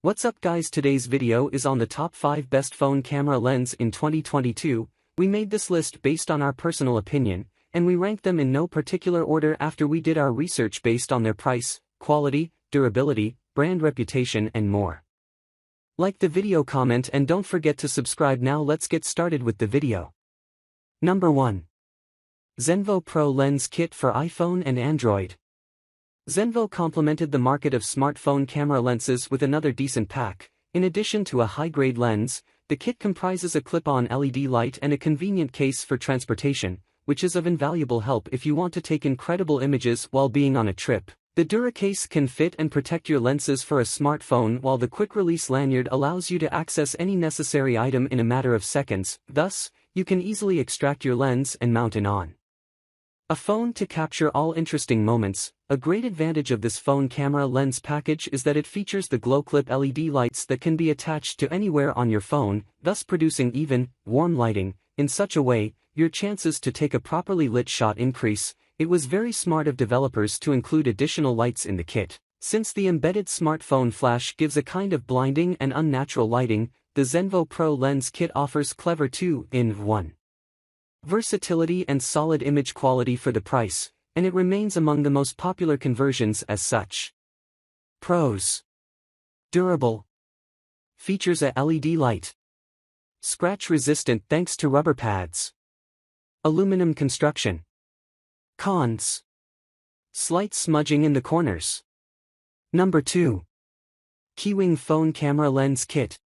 What's up guys, today's video is on the top 5 best phone camera lens in 2022. We made this list based on our personal opinion, and we ranked them in no particular order after we did our research based on their price, quality, durability, brand reputation and more. Like the video, comment and don't forget to subscribe. Now let's get started with the video. Number 1. Zenvo Pro Lens Kit for iPhone and Android. Zenvo complemented the market of smartphone camera lenses with another decent pack. In addition to a high-grade lens, the kit comprises a clip-on LED light and a convenient case for transportation, which is of invaluable help if you want to take incredible images while being on a trip. The DuraCase can fit and protect your lenses for a smartphone, while the quick-release lanyard allows you to access any necessary item in a matter of seconds. Thus, you can easily extract your lens and mount it on a phone to capture all interesting moments. A great advantage of this phone camera lens package is that it features the glow clip LED lights that can be attached to anywhere on your phone, thus producing even, warm lighting. In such a way, your chances to take a properly lit shot increase. It was very smart of developers to include additional lights in the kit. Since the embedded smartphone flash gives a kind of blinding and unnatural lighting, the Zenvo Pro Lens Kit offers clever 2-in-1 versatility and solid image quality for the price, and it remains among the most popular conversions as such. Pros: durable. Features a LED light. Scratch resistant thanks to rubber pads. Aluminum construction. Cons: slight smudging in the corners. Number 2. Keywing Phone Camera Lens Kit.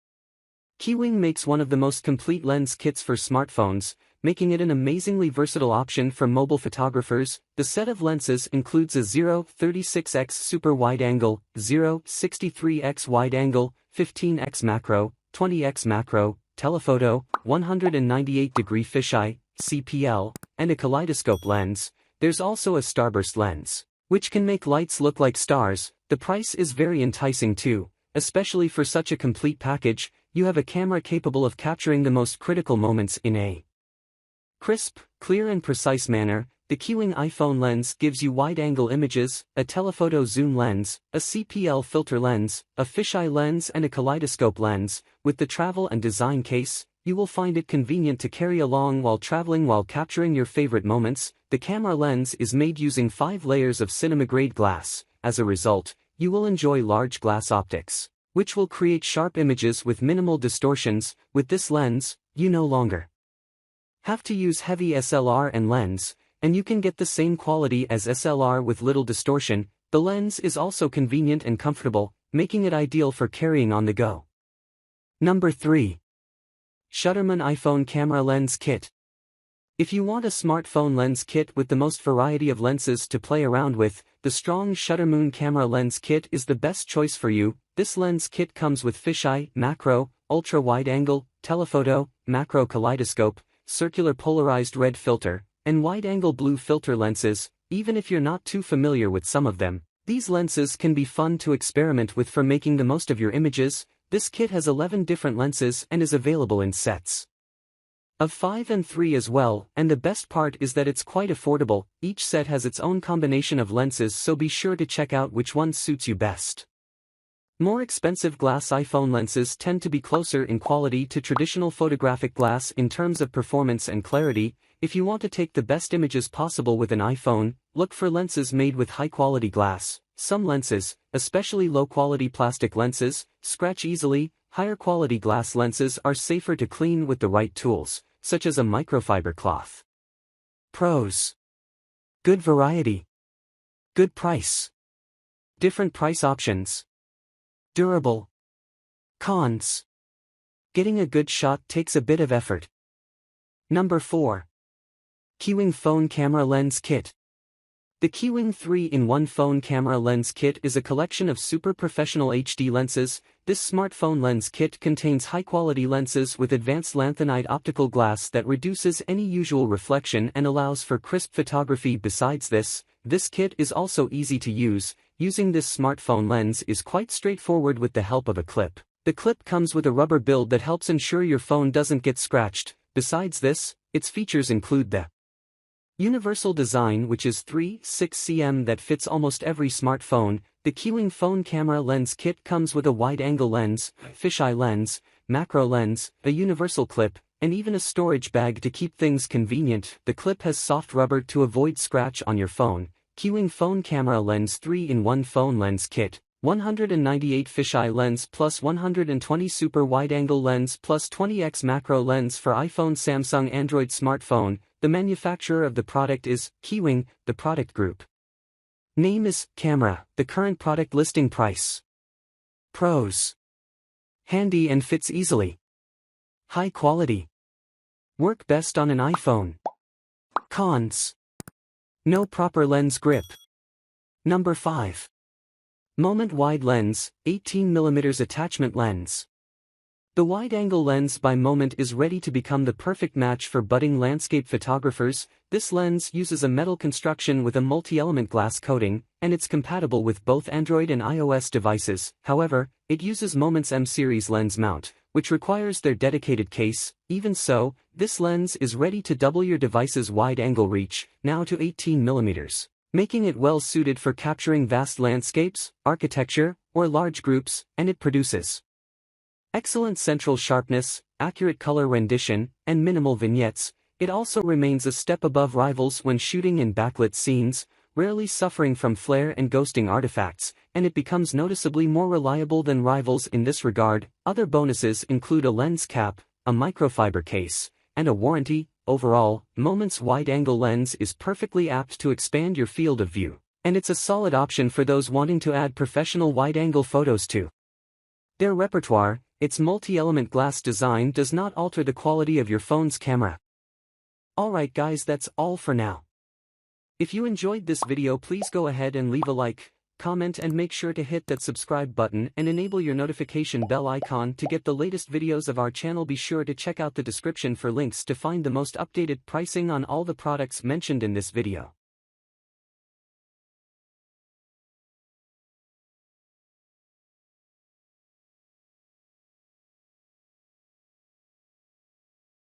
Keywing makes one of the most complete lens kits for smartphones, making it an amazingly versatile option for mobile photographers. The set of lenses includes a 0-36x super wide-angle, 0-63x wide-angle, 15x macro, 20x macro, telephoto, 198-degree fisheye, CPL, and a kaleidoscope lens. There's also a starburst lens, which can make lights look like stars. The price is very enticing too, especially for such a complete package. You have a camera capable of capturing the most critical moments in a crisp, clear and precise manner. The Keywing iPhone lens gives you wide-angle images, a telephoto zoom lens, a CPL filter lens, a fisheye lens and a kaleidoscope lens. With the travel and design case, you will find it convenient to carry along while traveling while capturing your favorite moments. The camera lens is made using 5 layers of cinema-grade glass. As a result, you will enjoy large glass optics, which will create sharp images with minimal distortions. With this lens, you no longer have to use heavy SLR and lens, and you can get the same quality as SLR with little distortion. The lens is also convenient and comfortable, making it ideal for carrying on the go. Number 3. Shutterman iPhone Camera Lens Kit. If you want a smartphone lens kit with the most variety of lenses to play around with, the strong SHUTTERMOON Camera Lens Kit is the best choice for you. This lens kit comes with fisheye, macro, ultra-wide-angle, telephoto, macro kaleidoscope, circular polarized red filter, and wide-angle blue filter lenses. Even if you're not too familiar with some of them, these lenses can be fun to experiment with for making the most of your images. This kit has 11 different lenses and is available in sets of 5 and 3 as well, and the best part is that it's quite affordable. Each set has its own combination of lenses, so be sure to check out which one suits you best. More expensive glass iPhone lenses tend to be closer in quality to traditional photographic glass in terms of performance and clarity. If you want to take the best images possible with an iPhone, look for lenses made with high-quality glass. Some lenses, especially low-quality plastic lenses, scratch easily. Higher-quality glass lenses are safer to clean with the right tools, such as a microfiber cloth. Pros: good variety. Good price. Different price options. Durable. Cons: getting a good shot takes a bit of effort. Number 4. Keywing Phone Camera Lens Kit. The Keywing 3-in-1 Phone Camera Lens Kit is a collection of super professional HD lenses. This smartphone lens kit contains high-quality lenses with advanced lanthanide optical glass that reduces any usual reflection and allows for crisp photography. Besides this, this kit is also easy to use. Using this smartphone lens is quite straightforward with the help of a clip. The clip comes with a rubber build that helps ensure your phone doesn't get scratched. Besides this, its features include the Universal design, which is 3.6 cm that fits almost every smartphone. The Keywing phone camera lens kit comes with a wide-angle lens, fisheye lens, macro lens, a universal clip, and even a storage bag to keep things convenient. The clip has soft rubber to avoid scratch on your phone. Keywing phone camera lens 3-in-1 phone lens kit. 198 fisheye lens plus 120 super wide-angle lens plus 20x macro lens for iPhone, Samsung, Android smartphone. The manufacturer of the product is Keywing. The product group name is Camera. The current product listing price. Pros: handy and fits easily. High quality. Work best on an iPhone. Cons: no proper lens grip. Number 5. Moment wide lens, 18mm attachment lens. The wide-angle lens by Moment is ready to become the perfect match for budding landscape photographers. This lens uses a metal construction with a multi-element glass coating, and it's compatible with both Android and iOS devices. However, it uses Moment's M-series lens mount, which requires their dedicated case. Even so, this lens is ready to double your device's wide-angle reach, now to 18mm, making it well-suited for capturing vast landscapes, architecture, or large groups, and it produces excellent central sharpness, accurate color rendition, and minimal vignettes. It also remains a step above rivals when shooting in backlit scenes, rarely suffering from flare and ghosting artifacts, and it becomes noticeably more reliable than rivals in this regard. Other bonuses include a lens cap, a microfiber case, and a warranty. Overall, Moment's wide-angle lens is perfectly apt to expand your field of view, and it's a solid option for those wanting to add professional wide-angle photos to their repertoire. Its multi-element glass design does not alter the quality of your phone's camera. Alright guys, that's all for now. If you enjoyed this video, please go ahead and leave a like, comment, and make sure to hit that subscribe button and enable your notification bell icon to get the latest videos of our channel. Be sure to check out the description for links to find the most updated pricing on all the products mentioned in this video.